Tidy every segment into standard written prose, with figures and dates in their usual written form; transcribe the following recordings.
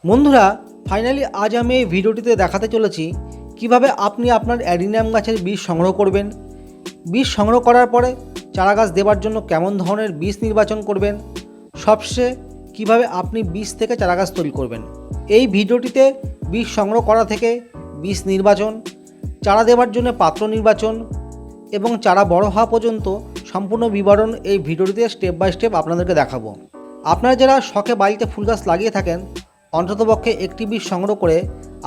বন্ধুরা, ফাইনালি আজ আমি এই ভিডিওটিতে দেখাতে চলেছি কিভাবে আপনি আপনার অ্যাডিনিয়াম গাছের বীজ সংগ্রহ করবেন। বীজ সংগ্রহ করার পরে চারা গাছ দেওয়ার জন্য কেমন ধরনের বীজ নির্বাচন করবেন, সবশেষে কিভাবে আপনি বীজ থেকে চারা গাছ তৈরি করবেন। এই ভিডিওটিতে বীজ সংগ্রহ করা থেকে বীজ নির্বাচন, চারা দেওয়ার জন্য পাত্র নির্বাচন এবং চারা বড় হওয়া পর্যন্ত সম্পূর্ণ বিবরণ এই ভিডিওটিতে স্টেপ বাই স্টেপ আপনাদেরকে দেখাবো। আপনারা যারা শখে বাড়িতে ফুল গাছ লাগিয়ে থাকেন, অন্ততপক্ষে একটি বীজ সংগ্রহ করে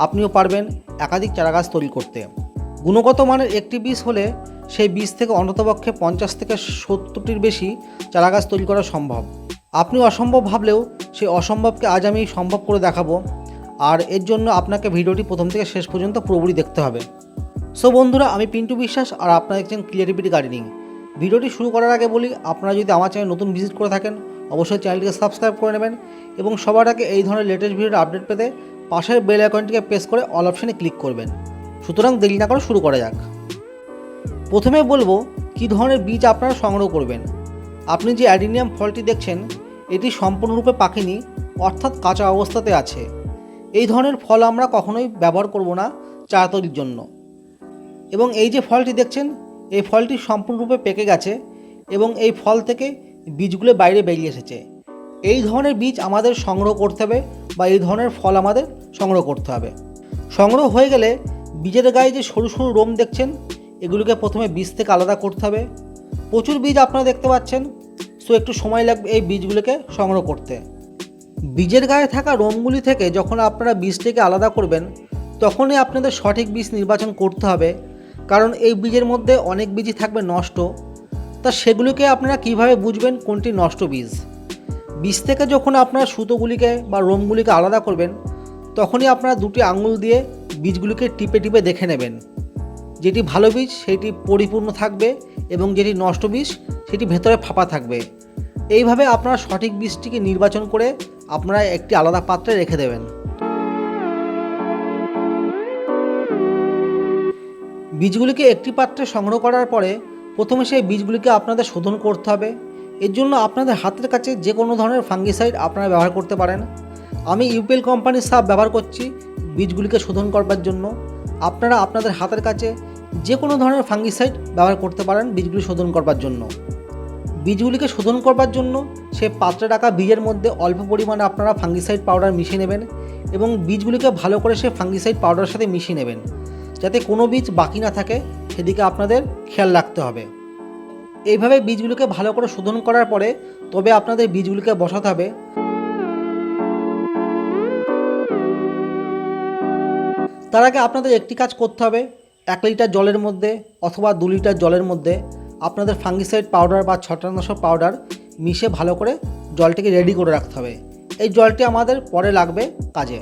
আপনিও পারবেন একাধিক চারা গাছ তৈরি করতে। গুণগত মানের একটি বীজ হলে সেই বীজ থেকে অন্ততপক্ষে 50 থেকে 70টির বেশি চারা গাছ তৈরি করা সম্ভব। আপনি অসম্ভব ভাবলেও সেই অসম্ভবকে আজ আমি সম্ভব করে দেখাবো, আর এর জন্য আপনাকে ভিডিওটি প্রথম থেকে শেষ পর্যন্ত পুরোপুরি দেখতে হবে। সো বন্ধুরা, আমি পিন্টু বিশ্বাস আর আপনারা দেখছেন ক্রিয়েটিভিটি গার্ডেনিং। ভিডিওটি শুরু করার আগে বলি, আপনারা যদি আমার চ্যানেল নতুন ভিজিট করে থাকেন অবশ্যই চ্যানেলটিকে সাবস্ক্রাইব করে নেবেন এবং সবার আগে এই ধরনের লেটেস্ট ভিডিওর আপডেট পেতে পাশের বেল আইকনটিকে প্রেস করে অল অপশানে ক্লিক করবেন। সুতরাং দেরি না করে শুরু করা যাক। প্রথমে বলবো কী ধরনের বীজ আপনারা সংগ্রহ করবেন। আপনি যে অ্যাডিনিয়াম ফলটি দেখছেন এটি সম্পূর্ণরূপে পাকেনি, অর্থাৎ কাঁচা অবস্থাতে আছে। এই ধরনের ফল আমরা কখনোই ব্যবহার করব না চারা তৈরির জন্য। এবং এই যে ফলটি দেখছেন এই ফলটি সম্পূর্ণরূপে পেকে গেছে এবং এই ফল থেকে বীজগুলো বাইরে বেরিয়ে এসেছে। এই ধরনের বীজ আমাদের সংগ্রহ করতে হবে বা এই ধরনের ফল আমাদের সংগ্রহ করতে হবে। সংগ্রহ হয়ে গেলে বীজের গায়ে যে সরু সরু রোম দেখছেন এগুলোকে প্রথমে বীজ থেকে আলাদা করতে হবে। প্রচুর বীজ আপনারা দেখতে পাচ্ছেন, সো একটু সময় লাগবে এই বীজগুলোকে সংগ্রহ করতে। বীজের গায়ে থাকা রোমগুলি থেকে যখন আপনারা বীজটিকে আলাদা করবেন তখনই আপনাদের সঠিক বীজ নির্বাচন করতে হবে, কারণ এই বীজের মধ্যে অনেক বীজই থাকবে নষ্ট। তা সেগুলিকে আপনারা কিভাবে বুঝবেন কোনটি নষ্ট বীজ? বীজ থেকে যখন আপনারা সুতোগুলিকে বা রোমগুলিকে আলাদা করবেন তখনই আপনারা দুটি আঙুল দিয়ে বীজগুলিকে টিপে টিপে দেখে নেবেন। যেটি ভালো বীজ সেটি পরিপূর্ণ থাকবে এবং যেটি নষ্ট বীজ সেটি ভেতরে ফাঁপা থাকবে। এইভাবে আপনারা সঠিক বীজটিকে নির্বাচন করে আপনারা একটি আলাদা পাত্রে রেখে দেবেন। বীজগুলিকে একটি পাত্রে সংগ্রহ করার পরে প্রথমে সেই বীজগুলিকে আপনাদের শোধন করতে হবে। এর জন্য আপনাদের হাতের কাছে যে কোনো ধরনের ফাঙ্গিসাইড আপনারা ব্যবহার করতে পারেন। আমি ইউপিএল কোম্পানির সাপ ব্যবহার করছি বীজগুলিকে শোধন করবার জন্য। আপনারা আপনাদের হাতের কাছে যে কোনো ধরনের ফাঙ্গিসাইড ব্যবহার করতে পারেন বীজগুলি শোধন করবার জন্য। বীজগুলিকে শোধন করবার জন্য সে পাত্রে রাখা বীজের মধ্যে অল্প পরিমাণে আপনারা ফাঙ্গিসাইড পাউডার মিশিয়ে নেবেন এবং বীজগুলিকে ভালো করে সে ফাঙ্গিসাইড পাউডারের সাথে মিশিয়ে নেবেন, যাতে কোনো বীজ বাকি না থাকে সেদিকে আপনাদের খেয়াল রাখতে হবে। এইভাবে বীজগুলিকে ভালো করে শোধন করার পরে তবে আপনাদের বীজগুলিকে বসাতে হবে। তার আগে আপনাদের একটি কাজ করতে হবে, 1 লিটার জলের মধ্যে অথবা 2 লিটার জলের মধ্যে আপনাদের ফাঙ্গিসাইড পাউডার বা ছত্রাকনাশক পাউডার মিশে ভালো করে জলটিকে রেডি করে রাখতে হবে। এই জলটি আমাদের পরে লাগবে কাজে।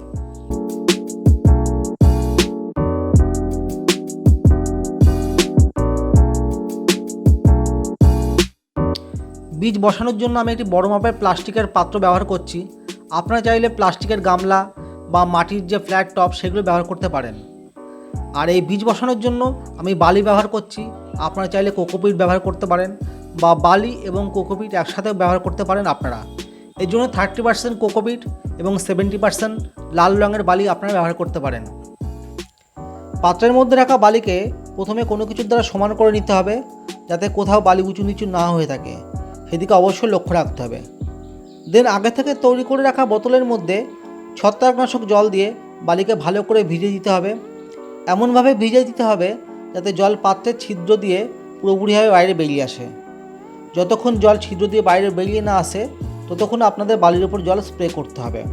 বীজ বসানোর জন্য আমি একটি বড় মাপের প্লাস্টিকের পাত্র ব্যবহার করছি। আপনারা চাইলে প্লাস্টিকের গামলা বা মাটির যে ফ্ল্যাট টপ সেগুলো ব্যবহার করতে পারেন। আর এই বীজ বসানোর জন্য আমি বালি ব্যবহার করছি। আপনারা চাইলে কোকোপিট ব্যবহার করতে পারেন বা বালি এবং কোকোপিট একসাথে ব্যবহার করতে পারেন আপনারা। এর জন্য 30% কোকোপিট এবং 70% লাল রঙের বালি আপনারা ব্যবহার করতে পারেন। পাত্রের মধ্যে রাখা বালিকে প্রথমে কোনো কিছুর দ্বারা সমান করে নিতে হবে, যাতে কোথাও বালি উঁচু নিচু না হয়ে থাকে, সেদিকে অবশ্যই লক্ষ্য রাখতে হবে। দেন আগে থেকে তৈরি করে রাখা বোতলের মধ্যে ছত্রাকনাশক জল দিয়ে বালিকে ভালো করে ভিজিয়ে দিতে হবে। এমনভাবে ভিজিয়ে দিতে হবে যাতে জল পাত্রের ছিদ্র দিয়ে পুরোপুরিভাবে বাইরে বেরিয়ে আসে। যতক্ষণ জল ছিদ্র দিয়ে বাইরে বেরিয়ে না আসে ততক্ষণ আপনাদের বালির ওপর জল স্প্রে করতে হবে।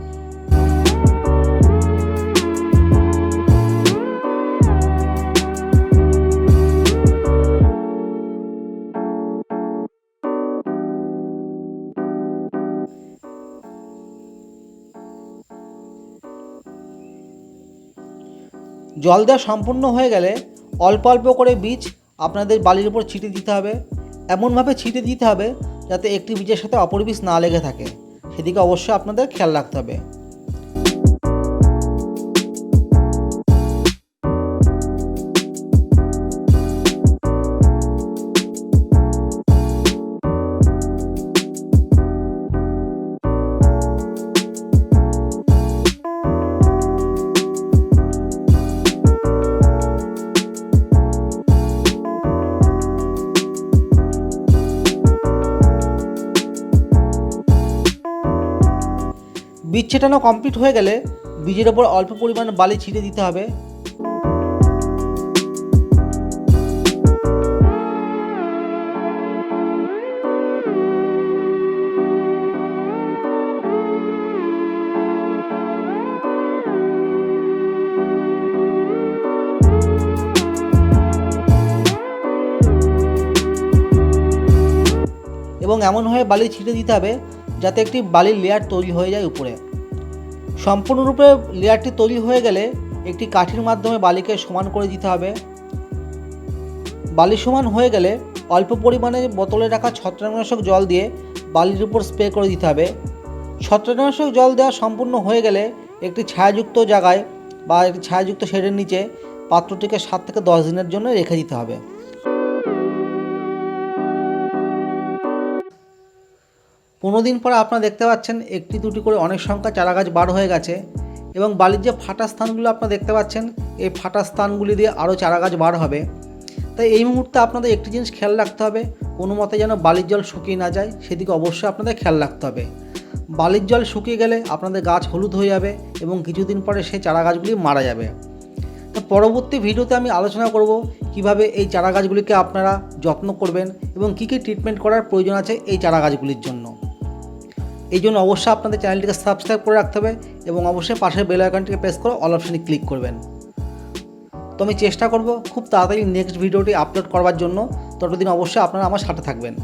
জল দেওয়া সম্পূর্ণ হয়ে গেলে অল্প অল্প করে বীজ আপনাদের বালির উপর ছিটিয়ে দিতে হবে। এমনভাবে ছিটিয়ে দিতে হবে যাতে একটি বীজের সাথে অপর বীজ না লেগে থাকে, সেদিকে অবশ্যই আপনাদের খেয়াল রাখতে হবে। বীজ ছেটানো কমপ্লিট হয়ে গেলে বীজের ওপর অল্প পরিমাণে বালি ছিটে দিতে হবে। এবং এমনভাবে বালি ছিটে দিতে হবে যাতে একটি বালির লেয়ার তৈরি হয়ে যায় উপরে। সম্পূর্ণরূপে লেয়ারটি তৈরি হয়ে গেলে একটি কাঠির মাধ্যমে বালিকে সমান করে দিতে হবে। বালি সমান হয়ে গেলে অল্প পরিমাণে বোতলে রাখা ছত্রাকনাশক জল দিয়ে বালির উপর স্প্রে করে দিতে হবে। ছত্রাকনাশক জল দেওয়া সম্পূর্ণ হয়ে গেলে একটি ছায়াযুক্ত জায়গায় বা একটি ছায়াযুক্ত শেডের নিচে পাত্রটিকে 7 থেকে 10 দিনের জন্য রেখে দিতে হবে। 15 দিন পরে আপনারা দেখতে পাচ্ছেন একটি দুটি করে অনেক সংখ্যা চারাগাছ বার হয়ে গেছে এবং বালির যে ফাটা স্থানগুলো আপনারা দেখতে পাচ্ছেন এই ফাটা স্থানগুলি দিয়ে আরও চারাগাছ বার হবে। তাই এই মুহূর্তে আপনাদের একটি জিনিস খেয়াল রাখতে হবে, কোনো মতে যেন বালির জল শুকিয়ে না যায় সেদিকে অবশ্যই আপনাদের খেয়াল রাখতে হবে। বালির জল শুকিয়ে গেলে আপনাদের গাছ হলুদ হয়ে যাবে এবং কিছুদিন পরে সেই চারাগাছগুলি মারা যাবে। তো পরবর্তী ভিডিওতে আমি আলোচনা করব কিভাবে এই চারাগাছগুলিকে আপনারা যত্ন করবেন এবং কী কী ট্রিটমেন্ট করার প্রয়োজন আছে এই চারাগাছগুলির জন্য। এই জন্য অবশ্যই আপনাদের চ্যানেলটিকে সাবস্ক্রাইব করে রাখতে হবে এবং অবশ্যই পাশের বেল আইকনটিকে প্রেস করে অল অপশনে ক্লিক করবেন। তো আমি চেষ্টা করব খুব তাড়াতাড়ি নেক্সট ভিডিওটি আপলোড করবার জন্য, ততদিন অবশ্যই আপনারা আমার সাথে থাকবেন।